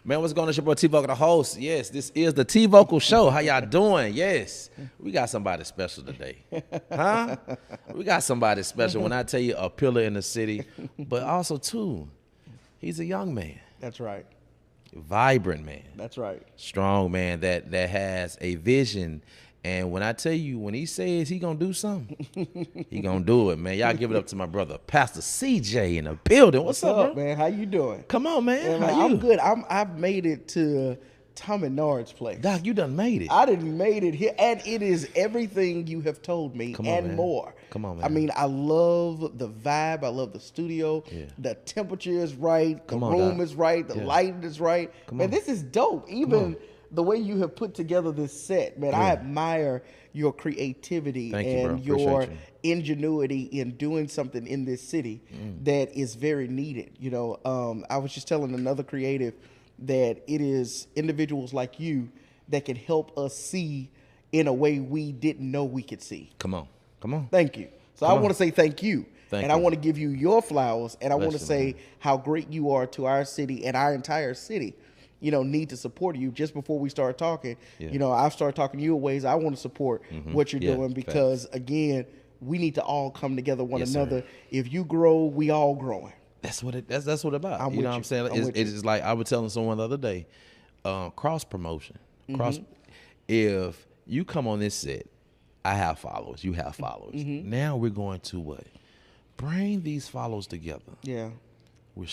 Man, what's going on? It's your boy Tvokalz, the host. Yes, this is the Tvokalz Show. How y'all doing? Yes, we got somebody special today. Huh? We got somebody special. When I tell you a pillar in the city, but also, too, he's a young man. That's right. Vibrant man. That's right. Strong man that has a vision. And when I tell you, when he says he gonna do something, he gonna do it, man. Y'all give it up to my brother, Pastor CeeJay, in the building. What's up, bro? Man? How you doing? Come on, man. Yeah, How you? I'm good. I've made it to Tom and NARD's place. Doc, you done made it. I didn't made it here, and it is everything you have told me and more. Come on, man. I mean, I love the vibe. I love the studio. Yeah. The temperature is right. The room is right. The lighting is right. Man, this is dope. Even the way you have put together this set, man, I admire your creativity and your ingenuity in doing something in this city that is very needed. You know, I was just telling another creative that it is individuals like you that can help us see in a way we didn't know we could see. Come on. Come on. Thank you. So I want to say thank you. And I want to give you your flowers, and I want to say how great you are to our city, and our entire city, you know, need to support you. Just before we start talking, you know, I've started talking to you in ways I want to support what you're doing, because again, we need to all come together one another. If you grow, we all growing. That's what it. That's what it's about. You know what I'm saying? It's like I was telling someone the other day, cross promotion. If you come on this set, I have followers. You have followers. Now we're going to what? Bring these followers together. Yeah. We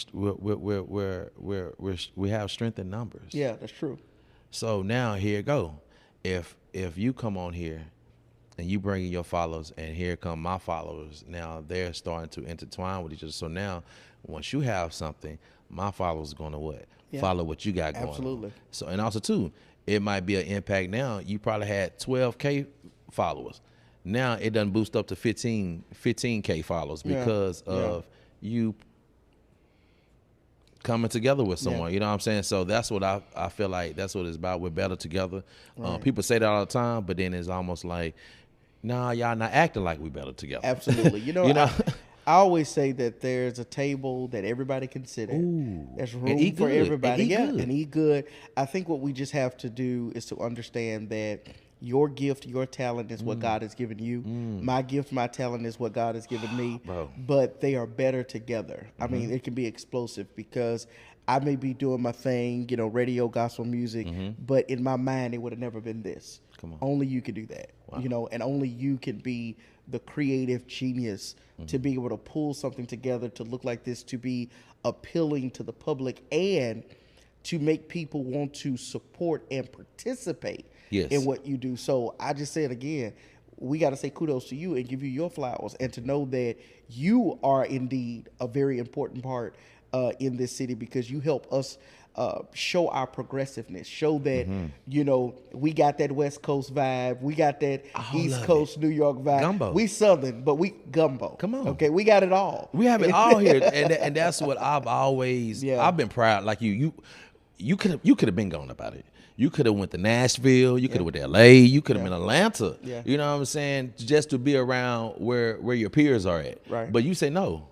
have strength in numbers. Yeah, that's true. So now here you go. If you come on here and you bring in your followers, and here come my followers, now they're starting to intertwine with each other. So now once you have something, my followers are going to what? Follow what you got going. Absolutely. So, and also too, it might be an impact now. You probably had 12K followers. Now it doesn't boost up to 15K followers because of you coming together with someone, you know what I'm saying? So that's what I feel like that's what it's about. We're better together. People say that all the time, but then it's almost like, nah, y'all not acting like we better together. Absolutely. You know, I always say that there's a table that everybody can sit at. There's room for everybody. And eat good. I think what we just have to do is to understand that your gift, your talent is what God has given you. My gift, my talent is what God has given me. But they are better together. I mean, it can be explosive, because I may be doing my thing, you know, radio, gospel music, but in my mind, it would have never been this. Only you can do that, you know, and only you can be the creative genius to be able to pull something together to look like this, to be appealing to the public, and to make people want to support and participate in what you do. So I just said again, we got to say kudos to you and give you your flowers, and to know that you are indeed a very important part in this city, because you help us show our progressiveness, show that, you know, we got that West Coast vibe, we got that East Coast New York vibe. Gumbo. We Southern, but we gumbo. Come on. Okay, we got it all. We have it all here, and that's what I've always, I've been proud. Like you could have been going about it. You could have went to Nashville. You could have went to LA. You could have been Atlanta. You know what I'm saying? Just to be around where your peers are at. Right. But you say no.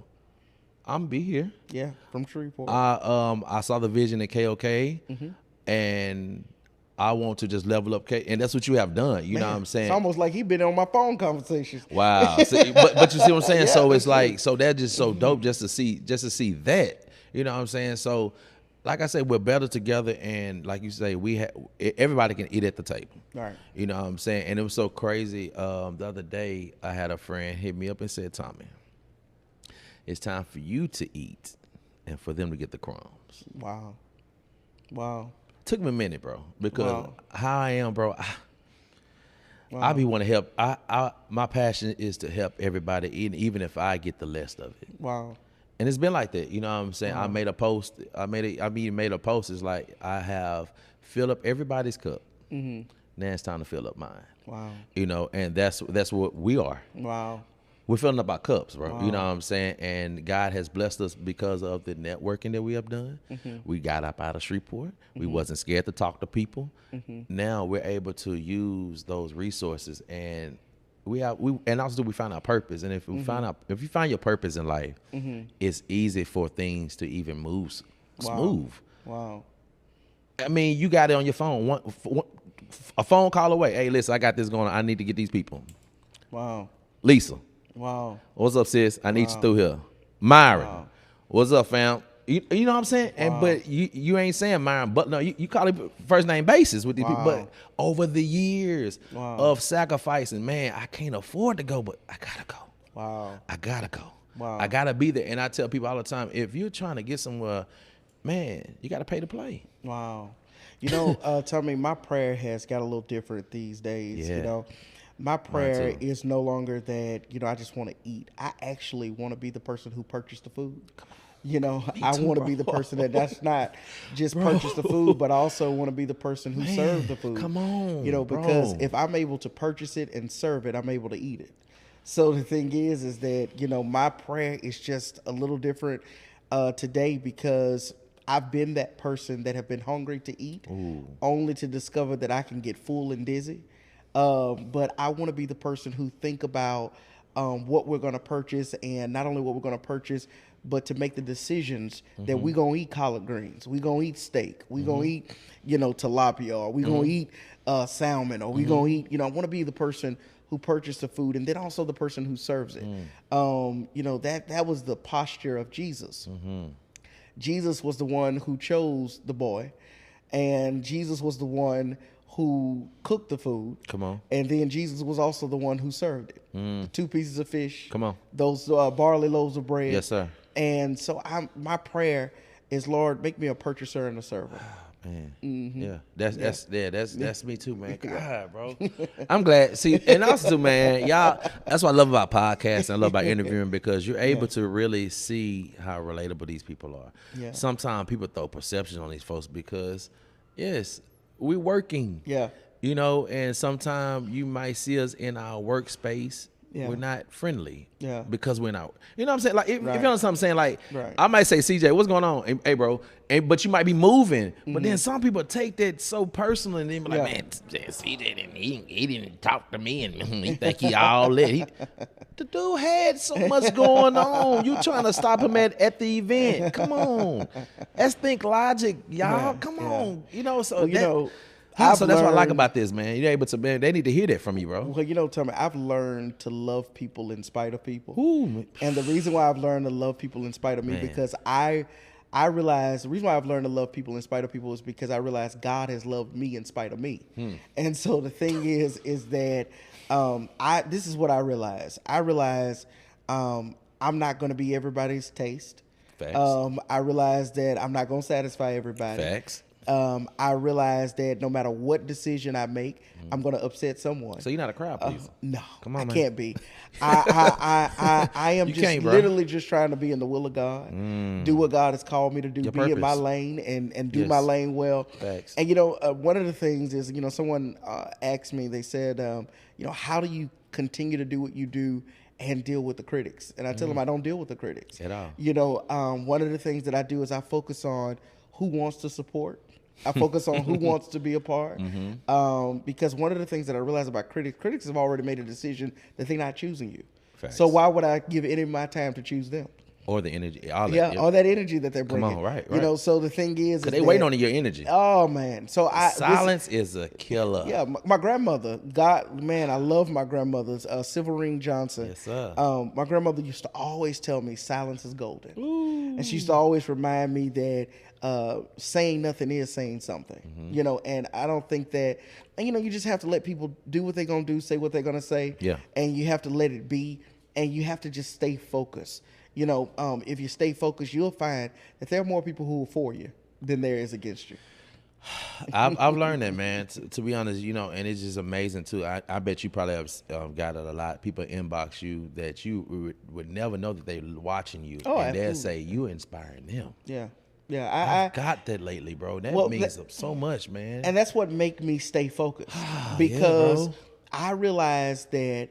I'm be here. Yeah, from Shreveport. I saw the vision at KOK, and I want to just level up and that's what you have done. You know what I'm saying? It's almost like he been on my phone conversations. Wow. See, but you see what I'm saying? So it's like, so that's just so dope just to see that. You know what I'm saying? So, like I said, we're better together, and like you say, everybody can eat at the table. Right. You know what I'm saying? And it was so crazy. The other day, I had a friend hit me up and said, "Tommy, it's time for you to eat, and for them to get the crumbs." Wow. Wow. Took me a minute, bro, because how I am, bro. I be want to help. My passion is to help everybody, even if I get the less of it. Wow. And it's been like that, you know what I'm saying? I made a post. I made a post. It's like I have filled up everybody's cup. Now it's time to fill up mine. Wow. You know, and that's what we are. Wow. We're filling up our cups, bro. Wow. You know what I'm saying? And God has blessed us because of the networking that we have done. We got up out of Shreveport. We wasn't scared to talk to people. Now we're able to use those resources, and we also find our purpose. And if we if you find your purpose in life, it's easy for things to even move smooth. Wow. I mean, you got it on your phone. A phone call away. Hey, listen, I got this going on. I need to get these people. Wow. Lisa. Wow. What's up, sis? I need you through here. Myron. Wow. What's up, fam? You know what I'm saying? Wow. And but you ain't saying Myron, but no, you call it first name basis with these people. But over the years of sacrificing, man, I can't afford to go, but I gotta go. Wow. I gotta go. Wow. I gotta be there. And I tell people all the time, if you're trying to get somewhere, man, you gotta pay to play. Wow. You know, Tommy, my prayer has got a little different these days. Yeah. You know, my prayer is no longer that, you know, I just want to eat. I actually want to be the person who purchased the food. You know, I want to be the person that's not just purchase the food, but I also want to be the person who served the food. Come on. You know, because if I'm able to purchase it and serve it, I'm able to eat it. So the thing is that, you know, my prayer is just a little different today, because I've been that person that have been hungry to eat, only to discover that I can get full and dizzy. But I want to be the person who think about what we're going to purchase, and not only what we're going to purchase, but to make the decisions that we're going to eat collard greens, we're going to eat steak, we're going to eat, you know, tilapia, or we're going to eat salmon, or we're going to eat, you know, I want to be the person who purchased the food, and then also the person who serves it. You know, that was the posture of Jesus. Jesus was the one who chose the boy, and Jesus was the one who cooked the food. Come on. And then Jesus was also the one who served it. The 2 pieces of fish. Come on. Those barley loaves of bread. Yes, sir. And so my prayer is, Lord, make me a purchaser and a server. Man, yeah, that's me too, man. God, bro, I'm glad. See, and also, man, y'all, that's what I love about podcasts and I love about interviewing, because you're able to really see how relatable these people are. Yeah. Sometimes people throw perceptions on these folks because, yes, we're working. Yeah. You know, and sometimes you might see us in our workspace. Yeah. We're not friendly. Yeah. Because we're not. You know what I'm saying? Like, if you know what I'm saying? Like, I might say, CeeJay, what's going on? Hey, bro. But you might be moving. But then some people take that so personal, and then be like, man, CeeJay, he didn't talk to me, and he think he all lit. The dude had so much going on. You trying to stop him at the event. Come on. Let's think logic, y'all. Come on. You know, so well, so that's what I like about this, man. You're able to, man, they need to hear that from you, bro. Well, you know, Tommy, I've learned to love people in spite of people. Ooh. And the reason why I've learned to love people in spite of me, because I realize the reason why I've learned to love people in spite of people is because I realize God has loved me in spite of me. And so the thing is that this is what I realize. I realize I'm not going to be everybody's taste. Facts. I realize that I'm not going to satisfy everybody. Facts. I realize that no matter what decision I make, I'm going to upset someone. So you're not a crowd pleaser? No, come on, I can't be. I am just literally just trying to be in the will of God, do what God has called me to do, be in my lane and do my lane well. Thanks. And, you know, one of the things is, you know, someone asked me, they said, you know, how do you continue to do what you do and deal with the critics? And I tell them I don't deal with the critics. At all. You know, one of the things that I do is I focus on who wants to support. I focus on who wants to be a part. Because one of the things that I realize about critics have already made a decision that they're not choosing you. Facts. So why would I give any of my time to choose them? Or the energy. All that energy that they're bringing. Come on, right. You know, so the thing is they waiting on your energy. Oh, man. So silence is a killer. Yeah, my grandmother, I love my grandmother's, Silverine Johnson. Yes, sir. My grandmother used to always tell me silence is golden. Ooh. And she used to always remind me that saying nothing is saying something, you know, and I don't think that, and, you know, you just have to let people do what they're going to do, say what they're going to say. Yeah. And you have to let it be, and you have to just stay focused. You know, if you stay focused, you'll find that there are more people who are for you than there is against you. I've learned that, man, to be honest, you know, and it's just amazing too. I bet you probably have got it a lot. People inbox you that you would never know that they're watching you. Oh, and they'll say you inspiring them. Yeah. Yeah, I've got that lately, bro. That means so much, man. And that's what make me stay focused because I realize that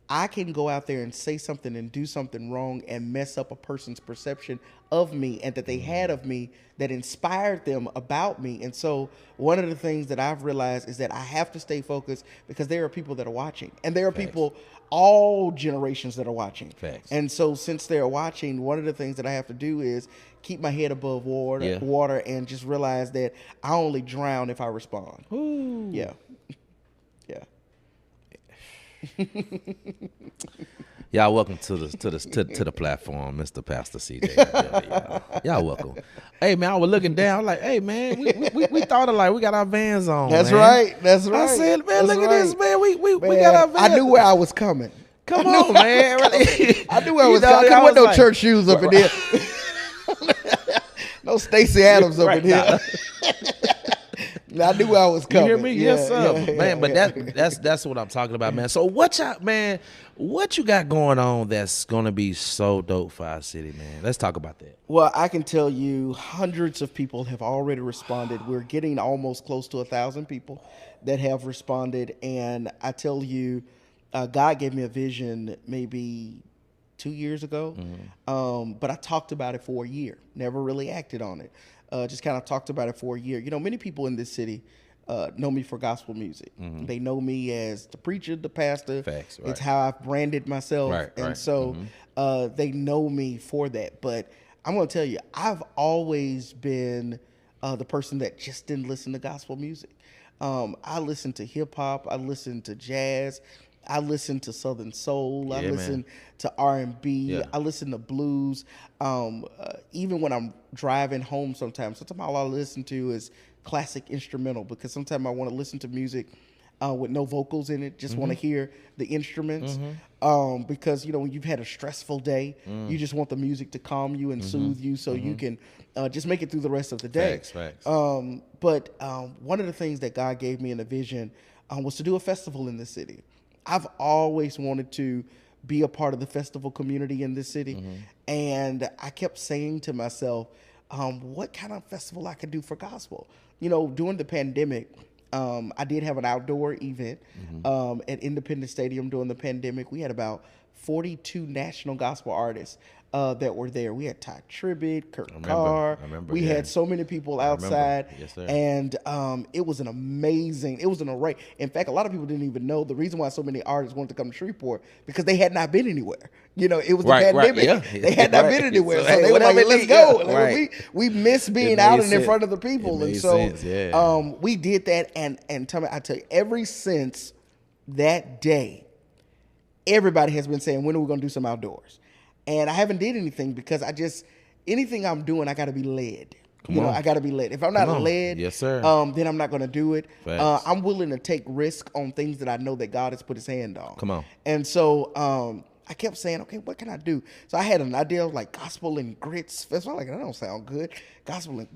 I can go out there and say something and do something wrong and mess up a person's perception of me and that they had of me that inspired them about me. And so one of the things that I've realized is that I have to stay focused because there are people that are watching, and there are people, all generations, that are watching. And so since they're watching, one of the things that I have to do is keep my head above water and just realize that I only drown if I respond. Ooh. Yeah. Y'all welcome to the platform, Mr. Pastor CeeJay. Y'all welcome. Hey man, I was looking down. I'm like, hey man, we thought of like we got our Vans on. That's man. right. That's right. I said, man, look at this, man. We got our Vans. I knew where I was coming. Come on, man. I knew where I was coming. I couldn't wear no church shoes up in here. No Stacey Adams up in here. I knew I was coming. You hear me? Yes, sir. Man, but that's what I'm talking about, man. So what you got going on that's gonna be so dope for our city, man? Let's talk about that. Well, I can tell you hundreds of people have already responded. We're getting almost close to 1,000 people that have responded. And I tell you, God gave me a vision maybe 2 years ago. But I talked about it for a year, never really acted on it. Just kind of talked about it for a year. You know, many people in this city know me for gospel music. They know me as the preacher, the pastor. Facts, right. It's how I've branded myself. Right. So they know me for that. But I'm going to tell you, I've always been the person that just didn't listen to gospel music. I listened to hip hop. I listened to jazz. I listen to Southern Soul. I listen to R&B. I listen to blues. Even when I'm driving home sometimes all I listen to is classic instrumental, because sometimes I want to listen to music with no vocals in it, just want to hear the instruments. Because, you know, when you've had a stressful day, you just want the music to calm you and soothe you so you can just make it through the rest of the day. Facts. But one of the things that God gave me in a vision was to do a festival in this city. I've always wanted to be a part of the festival community in this city. And I kept saying to myself, what kind of festival I could do for gospel? You know, during the pandemic, I did have an outdoor event at Independence Stadium during the pandemic. We had about 42 national gospel artists that were there. We had Ty Tribbett, Kurt Carr. We had so many people outside. Yes, sir. And it was an array. In fact, a lot of people didn't even know the reason why so many artists wanted to come to Shreveport, because they had not been anywhere. You know, it was the pandemic. They had not been anywhere. So they were like, let's go. We miss being out and in front of the people. And so we did that. And tell me, I tell you, ever since that day, everybody has been saying, when are we going to do some outdoors? And I haven't did anything because anything I'm doing, I got to be led. I got to be led. If I'm not led, then I'm not going to do it. I'm willing to take risk on things that I know that God has put his hand on. Come on. And so I kept saying, okay, what can I do? So I had an idea of like gospel and grits. So I'm like, that don't sound good. Gospel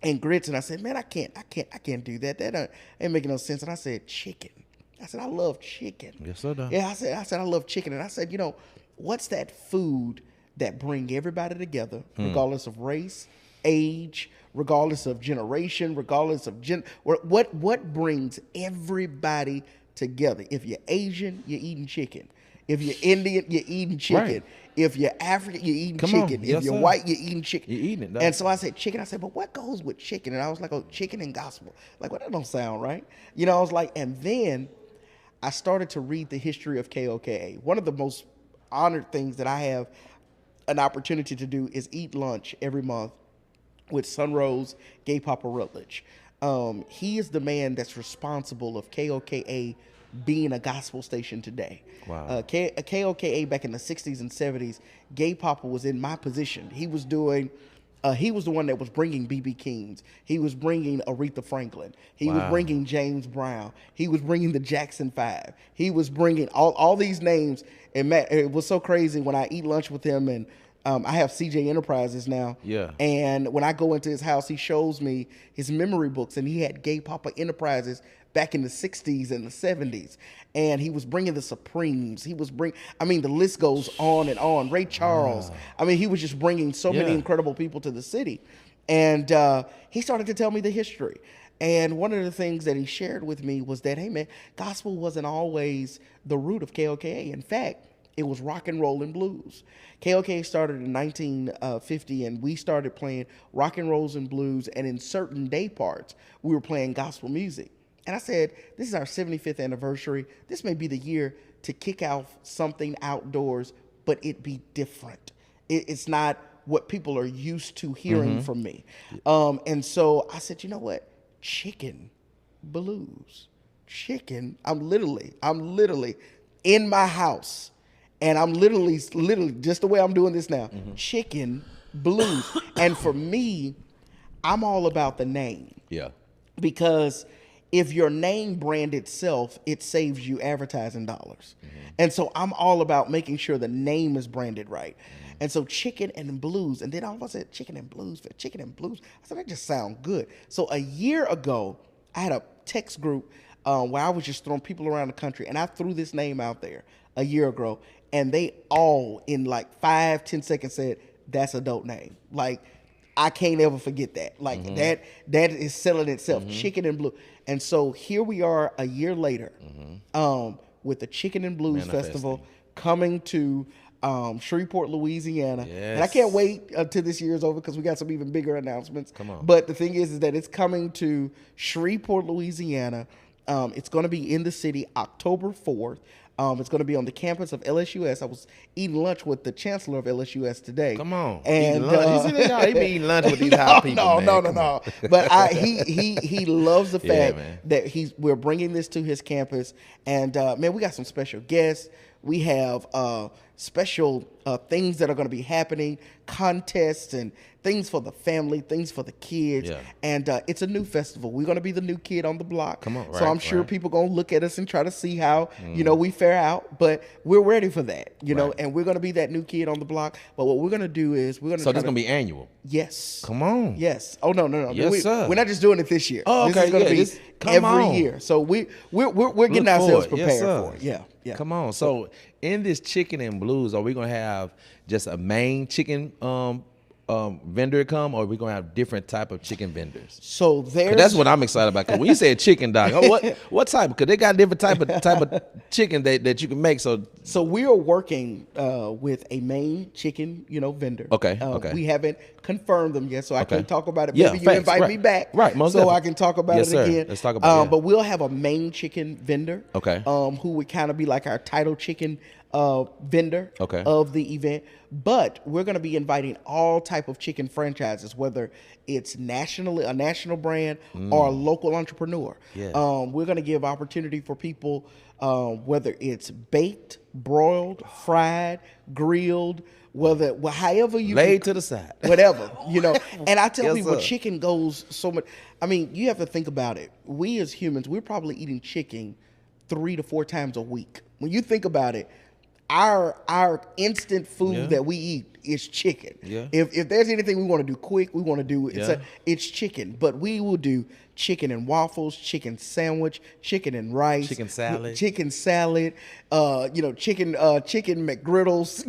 and grits. And I said, man, I can't do that. That ain't making no sense. And I said, chicken. I said, I love chicken. Yes, sir. Yeah, I said, I love chicken. And I said, you know, what's that food that bring everybody together, regardless of race, age, regardless of generation, regardless of what brings everybody together? If you're Asian, you're eating chicken. If you're Indian, you're eating chicken. Right. If you're African, you're eating chicken. If you're white, you're eating chicken. You're eating it, though. And so I said chicken. I said, but what goes with chicken? And I was like, oh, chicken and gospel. Like, well, that don't sound right. You know, I was like, and then I started to read the history of KOKA. One of the most honored things that I have an opportunity to do is eat lunch every month with Sunrose Gay Papa Rutledge. He is the man that's responsible of KOKA being a gospel station today. Wow. KOKA back in the 60s and 70s, Gay Papa was in my position. He was doing... he was the one that was bringing B.B. Kings. He was bringing Aretha Franklin. He was bringing James Brown. He was bringing the Jackson 5. He was bringing all these names. And Matt, it was so crazy when I eat lunch with him, and I have CeeJay Enterprises now. Yeah. And when I go into his house, he shows me his memory books, and he had Gay Papa Enterprises back in the 60s and the 70s. And he was bringing the Supremes. He was the list goes on and on. Ray Charles. I mean, he was just bringing so many incredible people to the city. And he started to tell me the history. And one of the things that he shared with me was that, hey, man, gospel wasn't always the root of KOKA. In fact, it was rock and roll and blues. KOKA started in 1950, and we started playing rock and rolls and blues. And in certain day parts, we were playing gospel music. And I said, this is our 75th anniversary. This may be the year to kick out something outdoors, but it be different. It's not what people are used to hearing from me. And so I said, you know what? Chicken blues. Chicken. I'm literally in my house, and I'm literally just the way I'm doing this now. Chicken blues. And for me, I'm all about the name. Yeah. Because if your name brand itself, it saves you advertising dollars. And so I'm all about making sure the name is branded right. And so chicken and blues. And then all of a sudden, chicken and blues. I said, that just sounds good. So a year ago, I had a text group where I was just throwing people around the country. And I threw this name out there a year ago. And they all, in like 5-10 seconds, said, that's a dope name. Like, I can't ever forget that. Like, that is selling itself. Chicken and Blue. And so here we are a year later with the Chicken and Blues Festival coming to Shreveport, Louisiana. Yes. And I can't wait until this year is over because we got some even bigger announcements. Come on. But the thing is that it's coming to Shreveport, Louisiana. It's going to be in the city October 4th. It's going to be on the campus of LSUS. I was eating lunch with the chancellor of LSUS today. Come on, and he be eating lunch with these hot people. No. But he loves the fact that we're bringing this to his campus, and man, we got some special guests. We have special things that are going to be happening, contests and things for the family, things for the kids. Yeah. And it's a new festival. We're going to be the new kid on the block. Come on, so I'm sure people going to look at us and try to see how, we fare out. But we're ready for that, you know, and we're going to be that new kid on the block. But what we're going to do is we're going to So this is going to be annual? Yes. Come on. Yes. Oh, no. Yes, sir. We're not just doing it this year. Oh, okay. This is going to be every year. So we're getting ourselves prepared for it. Yeah. Yeah. Come on. So in this Chicken and Blues, are we going to have just a main chicken vendor come, or are we going to have different type of chicken vendors? So that's what I'm excited about. Because when you say chicken, dog, what type? Because they got different type of chicken that you can make. So we are working with a main chicken, vendor. Okay. Okay. We haven't confirmed them yet, so I can't talk about it. Yeah, maybe you invite me back, right? Most so definitely. I can talk about it again. Let's talk about it. But we'll have a main chicken vendor. Okay. Who would kind of be like our title chicken vendor of the event. But we're going to be inviting all type of chicken franchises, whether it's a national brand or a local entrepreneur. Yeah. We're going to give opportunity for people, whether it's baked, broiled, fried, grilled, however you laid to the side, whatever, And I tell people, chicken goes so much. I mean, you have to think about it. We as humans, we're probably eating chicken 3 to 4 times a week. When you think about it, our instant food that we eat is chicken. Yeah. If there's anything we want to do quick, we want to do it's chicken. But we will do chicken and waffles, chicken sandwich, chicken and rice, chicken salad, chicken McGriddles.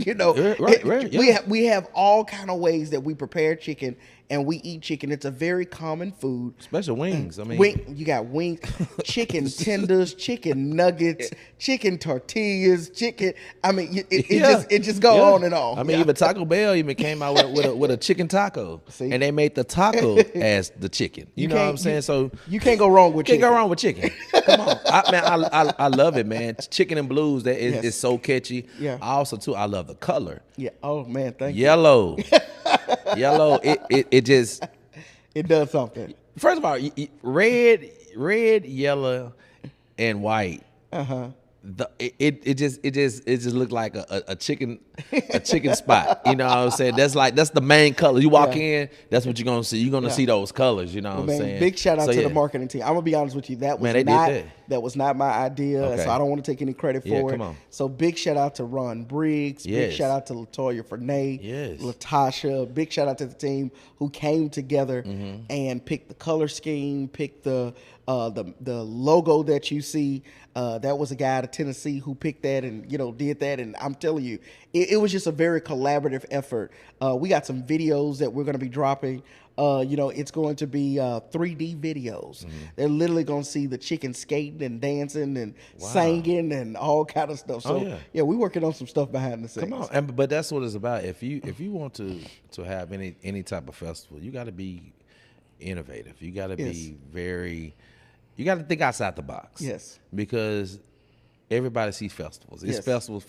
Right. We have all kind of ways that we prepare chicken. And we eat chicken. It's a very common food. Special wings. I mean, you got wings, chicken tenders, chicken nuggets, chicken tortillas, chicken. I mean, it just go on and on. I mean, even Taco Bell even came out with a chicken taco, and they made the taco as the chicken. You know what I'm saying? So you can't go wrong with chicken. Can't go wrong with chicken. Come on, I love it, man. Chicken and Blues is so catchy. Yeah. I also too, I love the color. Yeah. Oh man, thank you. Yellow. It just does something. First of all, red, yellow, and white. It just looked like a chicken spot. You know what I'm saying? That's the main color. You walk in, that's what you're gonna see. You're gonna see those colors. You know what I'm saying? Big shout out to the marketing team. I'm gonna be honest with you. That was not my idea. So I don't want to take any credit for it. Come on. So big shout out to Ron Briggs. Big shout out to LaToya Fernay. Latasha. Big shout out to the team who came together and picked the color scheme, picked the The logo that you see, that was a guy out of Tennessee who picked that and, did that. And I'm telling you, it was just a very collaborative effort. We got some videos that we're going to be dropping. It's going to be 3D videos. Mm-hmm. They're literally going to see the chicken skating and dancing and singing and all kind of stuff. So we're working on some stuff behind the scenes. Come on, but that's what it's about. If you want to have any type of festival, you got to be innovative. You got to be you got to think outside the box. Yes, because everybody sees festivals. It's festival.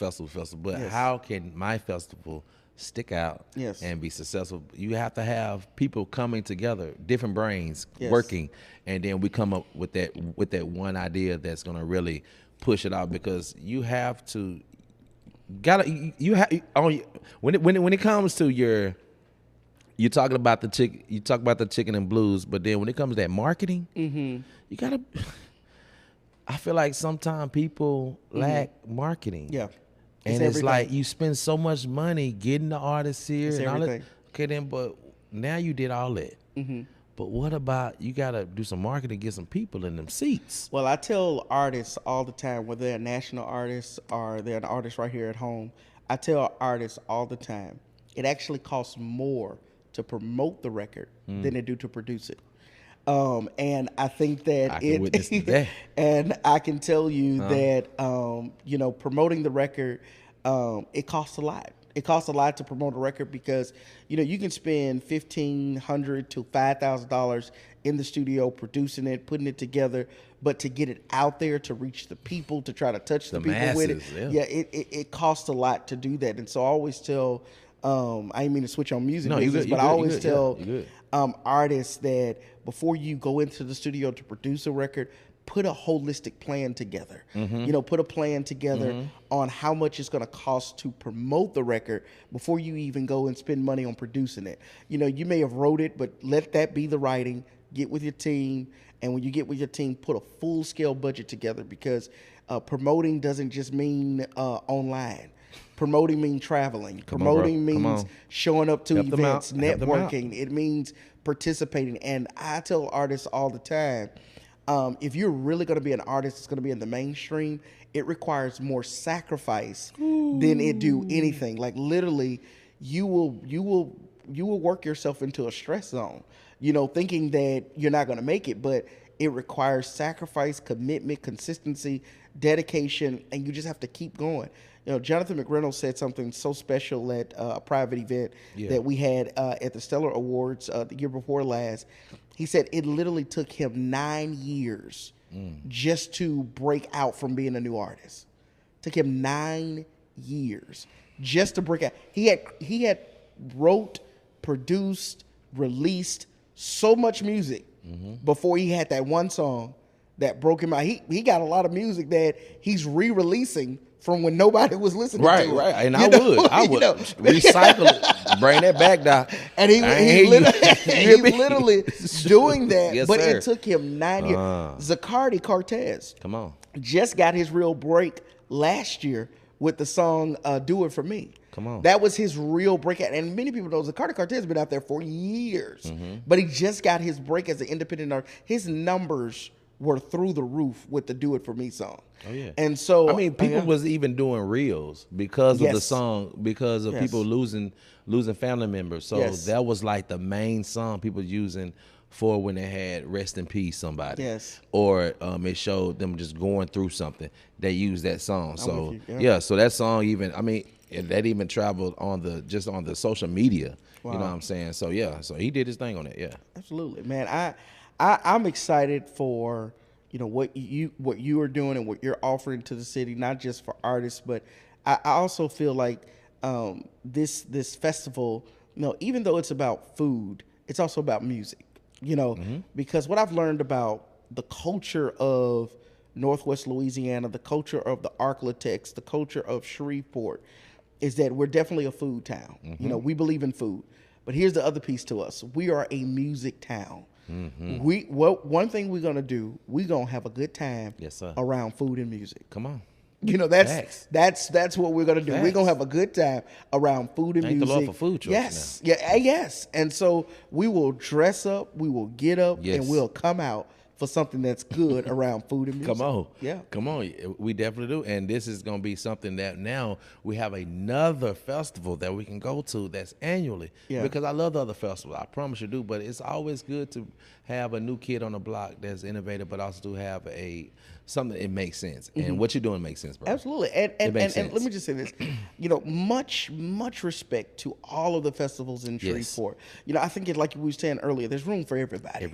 But how can my festival stick out and be successful? You have to have people coming together, different brains working, and then we come up with that one idea that's going to really push it out. Because you have to when it comes to you're talking about the chicken and blues, but then when it comes to that marketing, you gotta. I feel like sometimes people lack marketing. Yeah. And it's like you spend so much money getting the artists here and all that. Okay, then, but now you did all that. Mm-hmm. But what about you got to do some marketing, get some people in them seats? Well, I tell artists all the time, whether they're national artists or they're an artist right here at home, I tell artists all the time, it actually costs more to promote the record than it do to produce it. And I think that I can witness that. And I can tell you that, promoting the record, it costs a lot. It costs a lot to promote a record because, you can spend $1,500 to $5,000 in the studio producing it, putting it together, but to get it out there, to reach the people, to try to touch the people masses, with it, it costs a lot to do that. And so I always tell, I didn't mean to switch on music business, but I always tell artists that before you go into the studio to produce a record, put a holistic plan together. Mm-hmm. Put a plan together on how much it's going to cost to promote the record before you even go and spend money on producing it. You may have wrote it, but let that be the writing. Get with your team, and when you get with your team, put a full-scale budget together, because promoting doesn't just mean online. Promoting means traveling. Promoting means showing up to events, networking. It means participating. And I tell artists all the time, if you're really going to be an artist that's going to be in the mainstream, it requires more sacrifice than it do anything. Like literally, you will work yourself into a stress zone, thinking that you're not going to make it, but it requires sacrifice, commitment, consistency, dedication, and you just have to keep going. Jonathan McReynolds said something so special at a private event that we had at the Stellar Awards the year before last. He said it literally took him 9 years just to break out from being a new artist. Took him 9 years just to break out. He had wrote, produced, released so much music before he had that one song that broke him out. He got a lot of music that he's re-releasing from when nobody was listening to it. Right. And I would recycle it, bring that back down. And he literally doing that. Yes, but sir. It took him 9 years. Zacardi Cortez just got his real break last year with the song Do It For Me. Come on. That was his real breakout. And many people know Zacardi Cortez has been out there for years. But he just got his break as an independent artist. His numbers were through the roof with the Do It For Me song. Oh yeah. And so people was even doing reels because of the song, because of people losing family members. So that was like the main song people using for when they had rest in peace somebody. Yes. Or it showed them just going through something. They used that song. So so that song that even traveled on the social media. Wow. You know what I'm saying? So so he did his thing on it. Yeah. Absolutely, man. I'm excited for what you are doing and what you're offering to the city, not just for artists, but I also feel like this festival, even though it's about food, it's also about music. Because what I've learned about the culture of Northwest Louisiana, the culture of the Arklatex, the culture of Shreveport, is that we're definitely a food town. We believe in food, but here's the other piece to us: we are a music town. One thing we're gonna do, we're gonna have a good time around food and music. Come on. That's what we're gonna do. Facts. We're gonna have a good time around food and music. Thank the Lord for food trucks. Yes. And so we will dress up, we will get up, and we'll come out for something that's good around food and music. Come on. Yeah. Come on. We definitely do. And this is going to be something that now we have another festival that we can go to that's annually. Yeah. Because I love the other festivals. I promise you do. But it's always good to have a new kid on the block that's innovative, but also to have something that makes sense. And what you're doing makes sense, bro. Absolutely. And let me just say this. Much respect to all of the festivals in Shreveport. I think like we were saying earlier, there's room for everybody.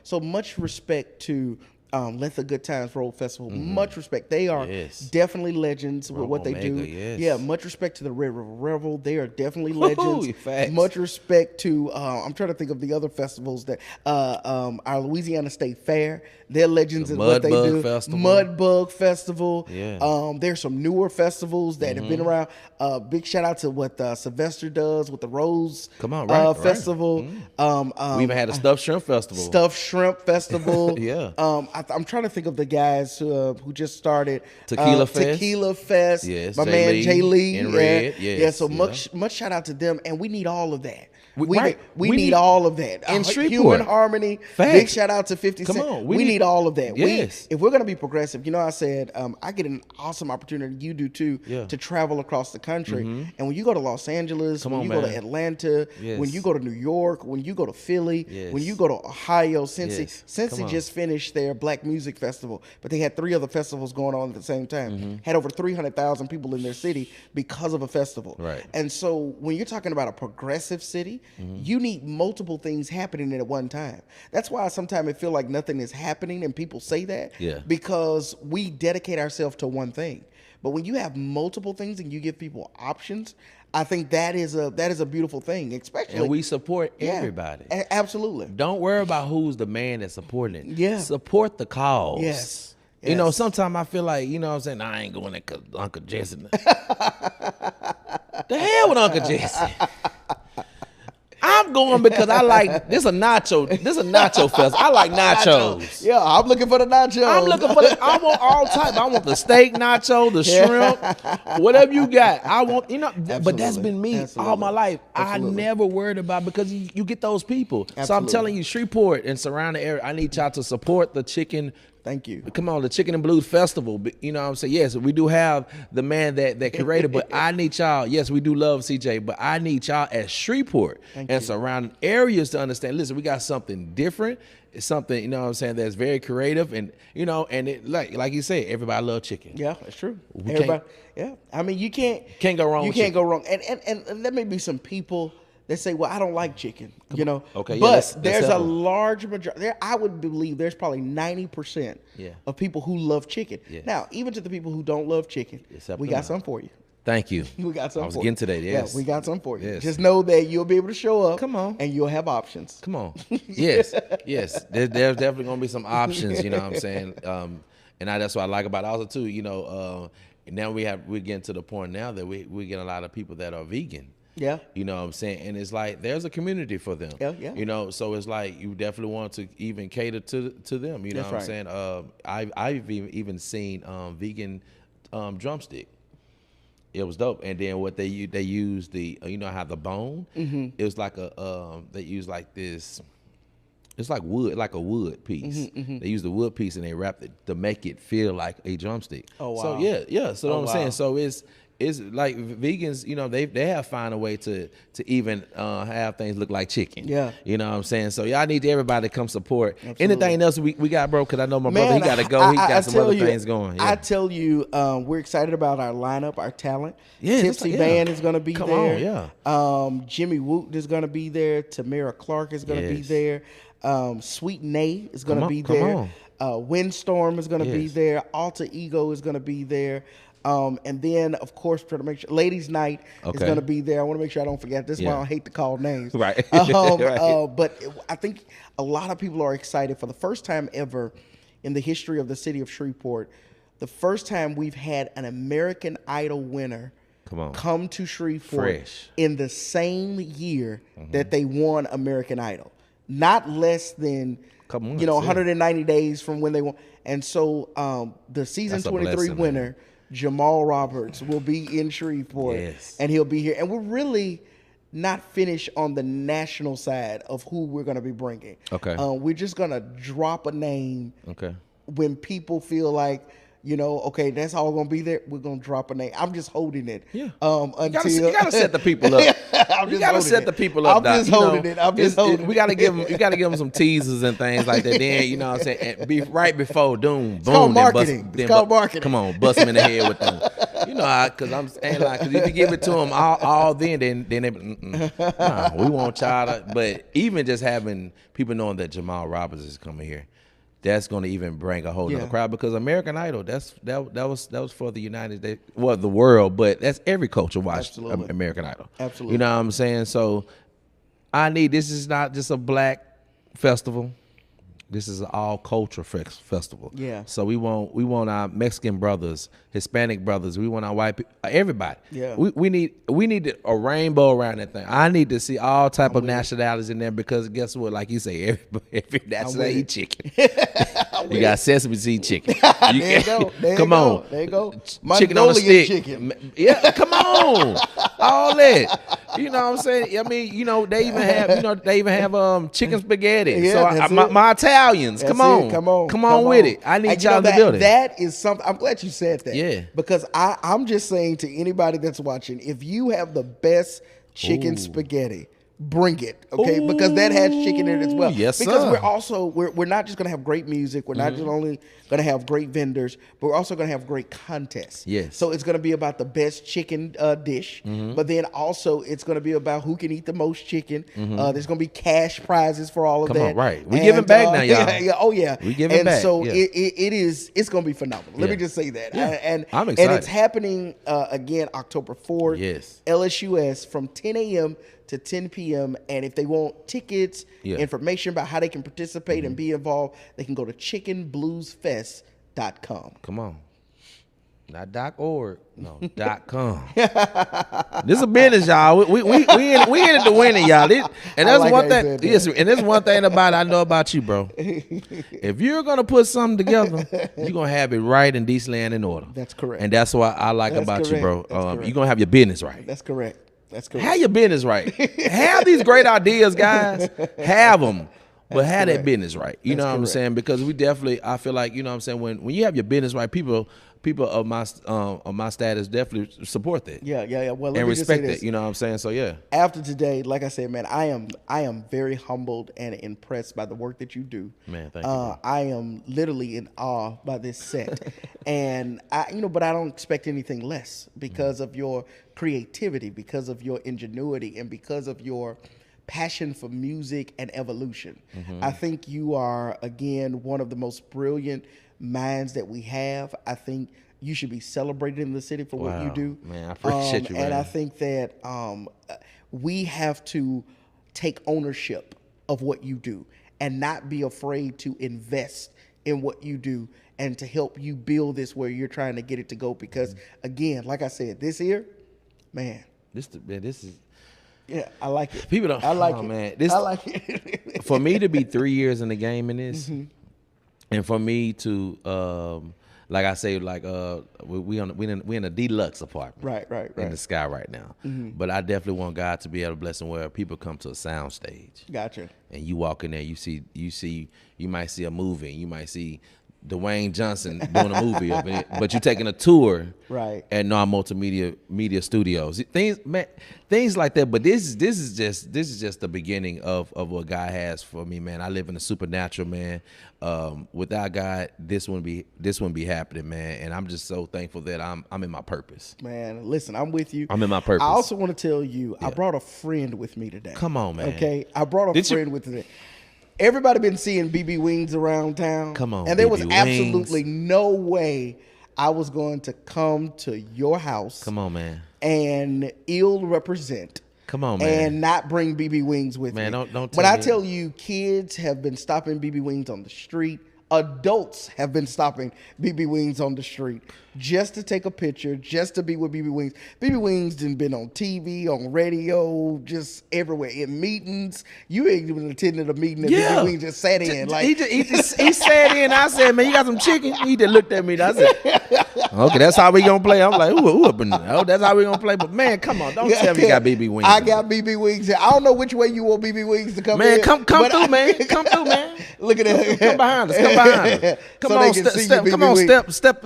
So much respect to Let the Good Times Roll Festival. Much respect. They are definitely legends with what they do. Yeah, much respect to the Red River Revel. They are definitely legends. Much respect to, I'm trying to think of the other festivals that, our Louisiana State Fair. They're legends in what they do. Mudbug Festival. Yeah. There's some newer festivals that have been around. Big shout out to what Sylvester does with the Rose Festival. We even had a Stuffed Shrimp Festival. Yeah. I'm trying to think of the guys who just started Tequila Fest. Tequila Fest. Yes, my man Jay Lee and Red. So much shout out to them, and we need all of that. We need all of that. In Shreveport. Human harmony. Facts. Big shout out to 50 Cent. Come on. We need all of that. Yes. If we're going to be progressive, I said I get an awesome opportunity, you do too, to travel across the country. And when you go to Los Angeles, when you go to Atlanta, when you go to New York, when you go to Philly, when you go to Ohio, Cincy just finished their Black Music Festival, but they had 3 other festivals going on at the same time. Had over 300,000 people in their city because of a festival. Right. And so when you're talking about a progressive city, you need multiple things happening at one time. That's why sometimes it feels like nothing is happening, and people say that because we dedicate ourselves to one thing. But when you have multiple things and you give people options, I think that is a beautiful thing, especially. And we support everybody. Absolutely. Don't worry about who's the man that's supporting it. Yeah. Support the cause. Yes. Sometimes I feel like, what I'm saying, I ain't going there because Uncle Jesse. The hell with Uncle Jesse. I'm going because I like this a nacho fest. I like nachos. Yeah, I'm looking for the nachos. I'm looking for I want all type. I want the steak nacho, the shrimp, whatever you got. I want, but that's been me all my life. I never worried about because you get those people. So I'm telling you, Shreveport and surrounding area, I need y'all to support the chicken. Thank you. Come on, the Chicken and Blues Festival. You know what I'm saying? Yes, we do have the man that curated, but I need y'all. Yes, we do love CeeJay, but I need y'all at Shreveport and surrounding areas to understand, listen, we got something different. It's something, that's very creative and, and it like you say, everybody love chicken. Yeah, it's true. Everybody, I mean, you can't go wrong with chicken. You can't go wrong. And there may be some people that say, well, I don't like chicken, Okay, but there's a large majority. I would believe there's probably 90% of people who love chicken. Yeah. Now, even to the people who don't love chicken, we got some for you. Thank you. We got some. I was getting to that. Yes. Yeah, we got some for you. Yes. Just know that you'll be able to show up. Come on. And you'll have options. Come on. Yes. Yes. There's definitely gonna be some options. You know what I'm saying? And that's what I like about it also too. Now we're getting to the point now that we get a lot of people that are vegan. Yeah. You know what I'm saying? And it's like there's a community for them. Yeah. So it's like you definitely want to even cater to them. You know what I'm saying? I've even seen vegan drumstick. It was dope. And then what they used how the bone, it was like they used like this, it's like wood, like a wood piece. They used the wood piece and they wrapped it to make it feel like a drumstick. Oh, wow. So yeah. So what I'm saying, so it's like vegans, they have found a way to even have things look like chicken. Yeah. You know what I'm saying? So y'all need everybody to come support. Absolutely. Anything else we got, bro? Because I know my brother, he got to go. He got some other things going. Yeah. I tell you, we're excited about our lineup, our talent. Yeah, Tipsy Band is going to be there. Come on, yeah. Jimmy Woot is going to be there. Tamara Clark is going to be there. Sweet Nay is going to be there. Windstorm is going to be there. Alter Ego is going to be there. And then, of course, try to make sure Ladies' Night is going to be there. I want to make sure I don't forget. This is why I don't hate to call names. Right. But I think a lot of people are excited for the first time ever in the history of the city of Shreveport. The first time we've had an American Idol winner come to Shreveport in the same year that they won American Idol. Not less than 190 days from when they won. And so the season 23 winner. Man. Jamal Roberts will be in Shreveport, and he'll be here. And we're really not finish on the national side of who we're going to be bringing. Okay. We're just going to drop a name. Okay. When people feel like, you know, okay, that's all going to be there, we're going to drop a name. I'm just holding it. Yeah. Until you gotta set the people up. You gotta set the people up. I'm just holding it. I'm just holding it. We gotta give them. You gotta give them some teasers and things like that. Then you know what I'm saying. And right before doom, it's boom. Called marketing. It's called marketing. Come on, bust them in the head with them. You know, because I'm saying like, because if you give it to them all then they, nah, we want y'all to. But even just having people knowing that Jamal Roberts is coming here, that's going to even bring a whole nother crowd, because American Idol, that was for the United States, well, the world, but that's every culture watched American Idol. Absolutely. You know what I'm saying? So this is not just a black festival. This is an all culture festival. Yeah. So we want our Mexican brothers, Hispanic brothers. We want our white people, everybody. Yeah. We need a rainbow around that thing. I need to see all type of nationalities in there, because guess what? Like you say, every nationality eat chicken. You got sesame seed chicken. There you go. Come on. There you go. Chicken on a stick. Chicken. Yeah. Come on. All that. You know what I'm saying? I mean, you know, they even have chicken spaghetti. Yeah, so my Italians, come on with it. I need y'all to build it. That is something. I'm glad you said that. Yeah. Because I'm just saying to anybody that's watching, if you have the best chicken spaghetti, bring it, okay? Ooh. Because that has chicken in it as well. Yes, because sir. we're not just gonna have great music. We're not just only gonna have great vendors, but we're also gonna have great contests. Yes. So it's gonna be about the best chicken dish, but then also it's gonna be about who can eat the most chicken. There's gonna be cash prizes for all of that. Come on, right? We giving back now, y'all. Yeah, oh yeah, we giving back. And so it's gonna be phenomenal. Let me just say that. Yeah. And I'm excited. And it's happening again October 4th. Yes. LSUS from 10 a.m. to 10 p.m. And if they want tickets, information about how they can participate and be involved, they can go to chickenbluesfest.com. Come on. Not .org. No, .com. This is a business, y'all. We in it to win it, y'all. And that's one thing. Yes, and there's one thing about I know about you, bro. If you're gonna put something together, you're gonna have it right and decently and in order. That's correct. And that's what I like about you, bro. You're gonna have your business right. That's correct. That's correct. Have your business right. Have these great ideas, guys. Have them. But have that business right. You know what I'm saying? Because I feel like, you know what I'm saying, when you have your business right, people of my status definitely support that. Yeah. Well, let and me respect just say it. You know what I'm saying? So yeah. After today, like I said, man, I am very humbled and impressed by the work that you do. Man, thank you. I am literally in awe by this set, and but I don't expect anything less because of your creativity, because of your ingenuity, and because of your passion for music and evolution. I think you are, again, one of the most brilliant minds that we have. I think you should be celebrated in the city for what you do. Man, I appreciate you, man. And I think that we have to take ownership of what you do and not be afraid to invest in what you do and to help you build this where you're trying to get it to go. Because, again, like I said, this here, man. This is... Yeah, I like it. People don't... I like it. Man. I like it. For me to be 3 years in the game in this, and for me to... like I say, like we in a deluxe apartment, right, in the sky right now. But I definitely want God to be able to bless them where people come to a sound stage. Gotcha. And you walk in there, you might see a movie, and you might see Dwayne Johnson doing a movie of it, but you're taking a tour, right, at NARD Media Studios. Things like that. But this is just the beginning of what God has for me, man. I live in a supernatural, man. Without God, this wouldn't be happening, man. And I'm just so thankful that I'm in my purpose. Man, listen, I'm with you. I'm in my purpose. I also want to tell you, I brought a friend with me today. Come on, man. Okay, I brought a friend with me. Everybody been seeing BB Wings around town. Come on, and there was BB absolutely no way I was going to come to your house. Come on, man. And ill represent. Come on, man. And not bring BB Wings with me. Man, don't when I tell you, kids have been stopping BB Wings on the street, Adults have been stopping BB Wings on the street just to take a picture, just to be with BB Wings. BB Wings done been on TV, on radio, just everywhere, in meetings. You ain't even attended a meeting that BB Wings just sat in. Like he sat in. I said, man, you got some chicken? He just looked at me. I said, okay, that's how we gonna play. I'm like, ooh, oh, that's how we gonna play. But man, come on, don't tell me you got BB Wings. I got BB Wings. I don't know which way you want BB Wings to come. Man, in, come through, man. Come through, man. Look at that. Come behind us. Come behind us. Come on, step. Come on, step.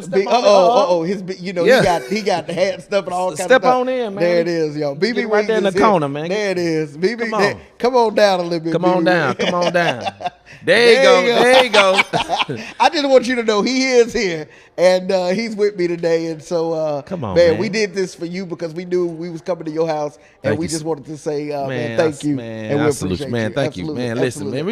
He got the hat stuff and all kinds of stuff. Step on in, man. There it is, yo. BB Wings right there in the corner, man. There it is. BB, come on down a little bit. Come on down. There you go. I just want you to know he is here, and he's with me today. And so, come on, man, we did this for you because we knew we was coming to your house, and we just wanted to say, man, thank you, man. And we appreciate you, man. Thank you, man. Listen, man,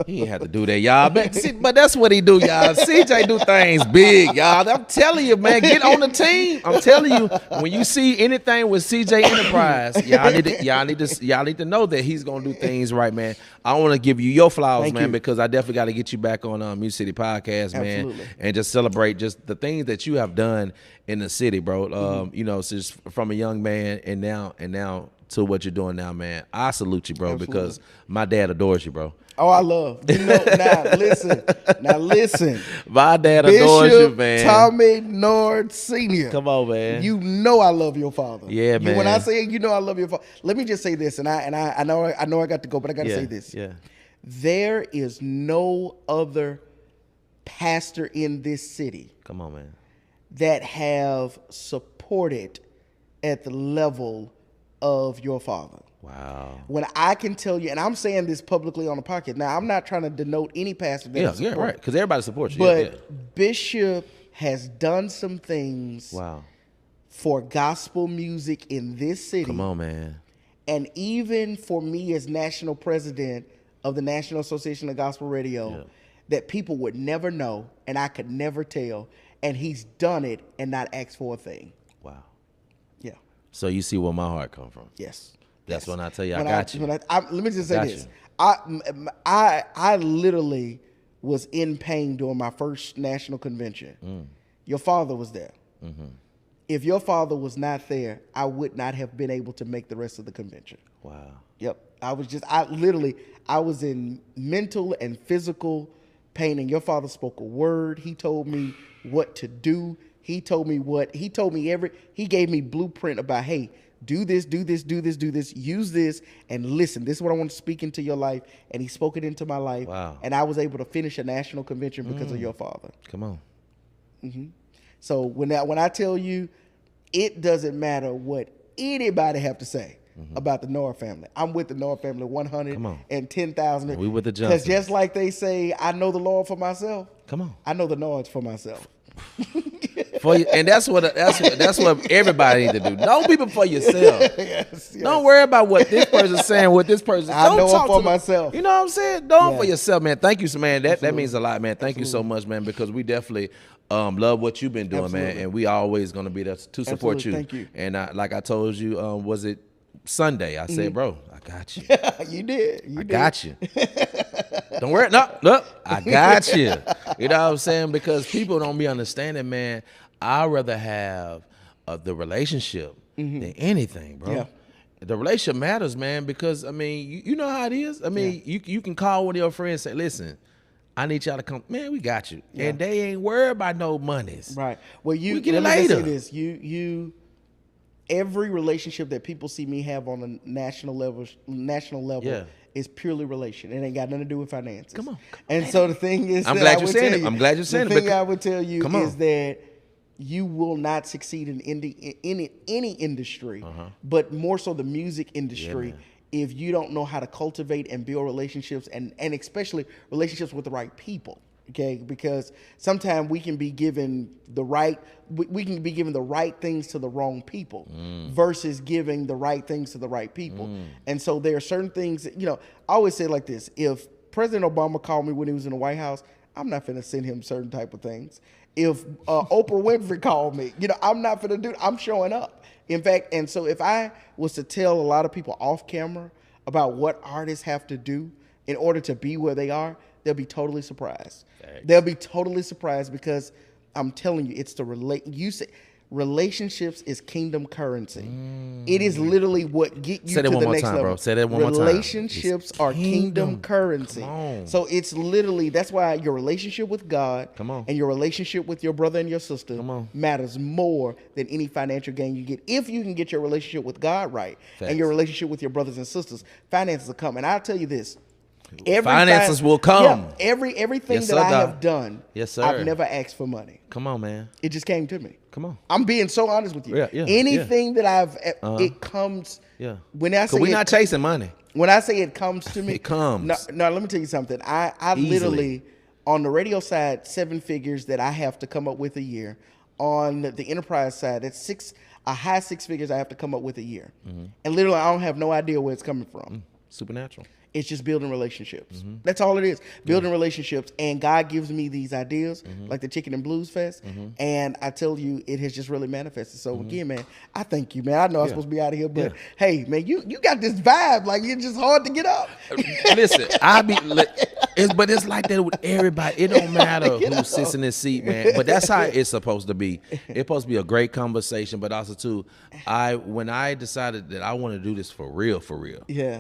he ain't have to do that, y'all. But that's what he do, y'all. CeeJay do things big, y'all. I'm telling you, man, get on the team. I'm telling you, when you see anything with CeeJay Enterprise, y'all need to know that he's gonna do things right, man. I want to give you your flowers, man, because I definitely got to get you back on Music City Podcast, man, and just celebrate just the things that you have done in the city, bro. You know, since from a young man and now to what you're doing now, man. I salute you, bro, because my dad adores you, bro. Oh, I love. Now listen. My dad adores you, man. Tommy NARD Sr. Come on, man. You know I love your father. Yeah, man. When I say you know I love your father, let me just say this, and I know I got to go, but I got to say this. Yeah. There is no other pastor in this city. Come on, man. That have supported at the level of your father. Wow. When I can tell you, and I'm saying this publicly on the podcast. Now, I'm not trying to denote any pastor that right. Because everybody supports you. But Bishop has done some things for gospel music in this city. Come on, man. And even for me as national president of the National Association of Gospel Radio, that people would never know and I could never tell. And he's done it and not asked for a thing. Wow. Yeah. So you see where my heart comes from. Yes. That's when I tell you I got you. Let me just say this. I literally was in pain during my first national convention. Your father was there. If your father was not there, I would not have been able to make the rest of the convention. Wow. Yep. I was in mental and physical pain, and your father spoke a word. He told me what to do. He gave me blueprint about, hey, do this, use this, and listen. This is what I want to speak into your life. And he spoke it into my life. Wow. And I was able to finish a national convention because of your father. Come on. So when I tell you, it doesn't matter what anybody have to say about the NARD family. I'm with the NARD family 110,000. We with the Johnsons. Because just like they say, I know the Lord for myself. Come on. I know the NARDs for myself. For you, and that's what everybody need to do. Know people for yourself. Yes. Don't worry about what this person's saying, what this person. I know it for myself. You know what I'm saying? Know it for yourself, man. Thank you, man. That means a lot, man. Thank you so much, man, because we definitely love what you've been doing, man, and we always gonna be there to support you. Thank you. And like I told you, was it Sunday? I said, bro, I got you. You did. I got you. Don't worry. No, I got you. You know what I'm saying? Because people don't be understanding, man. I'd rather have the relationship than anything, bro. Yeah. The relationship matters, man, because, I mean, you know how it is. I mean, you can call one of your friends and say, listen, I need y'all to come. Man, we got you. Yeah. And they ain't worried about no monies. Right. Well, we get it later. Say this. Every relationship that people see me have on a national level is purely relation. It ain't got nothing to do with finances. Come on. And so the thing is, I'm glad you're saying it. I'm glad you're saying it. The thing I would tell you is that you will not succeed in any industry, but more so the music industry, if you don't know how to cultivate and build relationships, and especially relationships with the right people. Okay, because sometimes we can be given the right things to the wrong people versus giving the right things to the right people. And so there are certain things that, I always say it like this: if President Obama called me when he was in the White House, I'm not finna send him certain type of things. If Oprah Winfrey called me, I'm not finna do it. I'm showing up. In fact, and so if I was to tell a lot of people off camera about what artists have to do in order to be where they are, they'll be totally surprised. Thanks. They'll be totally surprised because I'm telling you, it's the relationships is kingdom currency. It is literally what get you to the next level. Bro. Say that one more time. Relationships are kingdom currency. So it's literally, that's why your relationship with God and your relationship with your brother and your sister matters more than any financial gain you get. If you can get your relationship with God right and your relationship with your brothers and sisters, finances will come. And I'll tell you this. Finances will come. Yeah, everything that I have done, I've never asked for money. Come on, man. It just came to me. Come on. I'm being so honest with you. Anything that I've, it comes. Yeah. When I say we're not chasing money. When I say it comes to me, it comes. No, let me tell you something. I literally, on the radio side, 7 figures that I have to come up with a year. On the enterprise side, it's a high 6 figures I have to come up with a year. And literally, I don't have no idea where it's coming from. Supernatural. It's just building relationships. That's all it is. Building relationships. And God gives me these ideas, like the Chicken and Blues Fest. And I tell you, it has just really manifested. So again, man, I thank you, man. I know I'm supposed to be out of here, but hey, man, you got this vibe. Like, it's just hard to get up. Listen, but it's like that with everybody. It don't matter who sits in this seat, man. But that's how it's supposed to be. It's supposed to be a great conversation, but also too, when I decided that I want to do this for real,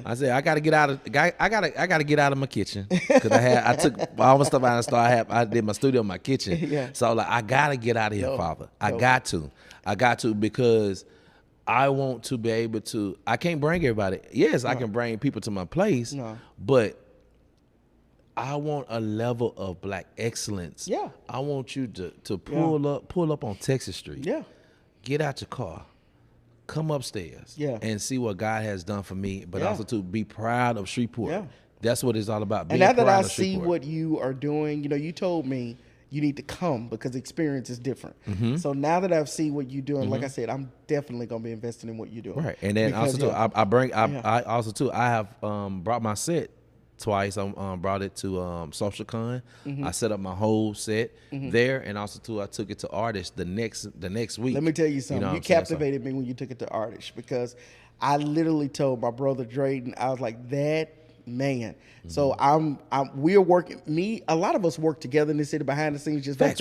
I said I got to get out of. I gotta get out of my kitchen because I took all my stuff out of the store. I did my studio in my kitchen. So like I gotta get out of here, Father. I got to because I want to be able to. I can't bring everybody. Yes, I can bring people to my place, but I want a level of black excellence. Yeah, I want you to pull up on Texas Street. Yeah, get out your car. Come upstairs and see what God has done for me, but also to be proud of Shreveport. Yeah. That's what it's all about. And now that I see what you are doing, you told me you need to come because the experience is different. So now that I've seen what you're doing, like I said, I'm definitely going to be investing in what you're doing. Right. And then also too, I have brought my set twice. I brought it to Social Con. I set up my whole set there, and also too I took it to artists the next week. Let me tell you something. You captivated me when you took it to artists because I literally told my brother Drayden, I was like, that man. So we're working. A lot of us work together in the city behind the scenes, just right.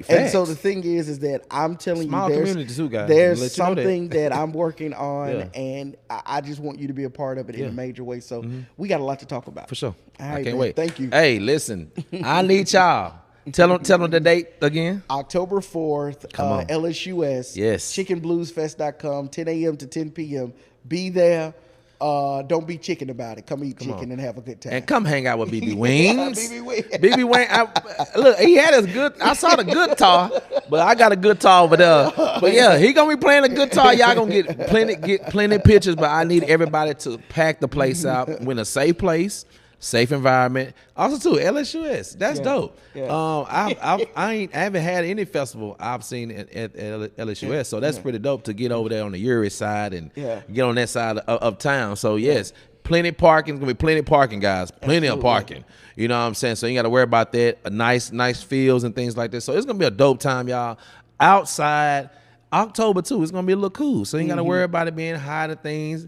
And so the thing is that I'm telling Small you, community too, guys. There's something that I'm working on, and I just want you to be a part of it in a major way. So we got a lot to talk about. For sure. All right, I can't wait. Thank you. Hey, listen, I need y'all. Tell them the date again. October 4th, LSUS. Yes. chickenbluesfest.com, 10 a.m. to 10 p.m. Be there. Don't be chicken about it. Come eat chicken and have a good time. And come hang out with BB Wings. BB Wings. Look, he had his good. I saw the guitar, but I got a guitar over there. But yeah, he gonna be playing the guitar. Y'all gonna get plenty pictures. But I need everybody to pack the place out. We're in a safe place. Safe environment. Also too, LSUS. That's dope. Yeah. I haven't had any festival I've seen at LSUS, so that's pretty dope to get over there on the Uri side and get on that side of town. So yes, plenty of parking. It's gonna be plenty of parking, guys. Plenty of parking. You know what I'm saying? So you got to worry about that. A nice fields and things like this. So it's gonna be a dope time, y'all. Outside. October too, it's gonna be a little cool, so you ain't gotta worry about it being hot and things.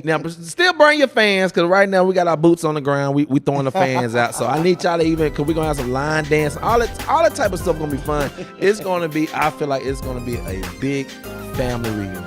Now, but still bring your fans, cause right now we got our boots on the ground. We throwing the fans out, so I need y'all to cause we gonna have some line dance, all that type of stuff gonna be fun. It's gonna be, I feel like it's gonna be a big family reunion.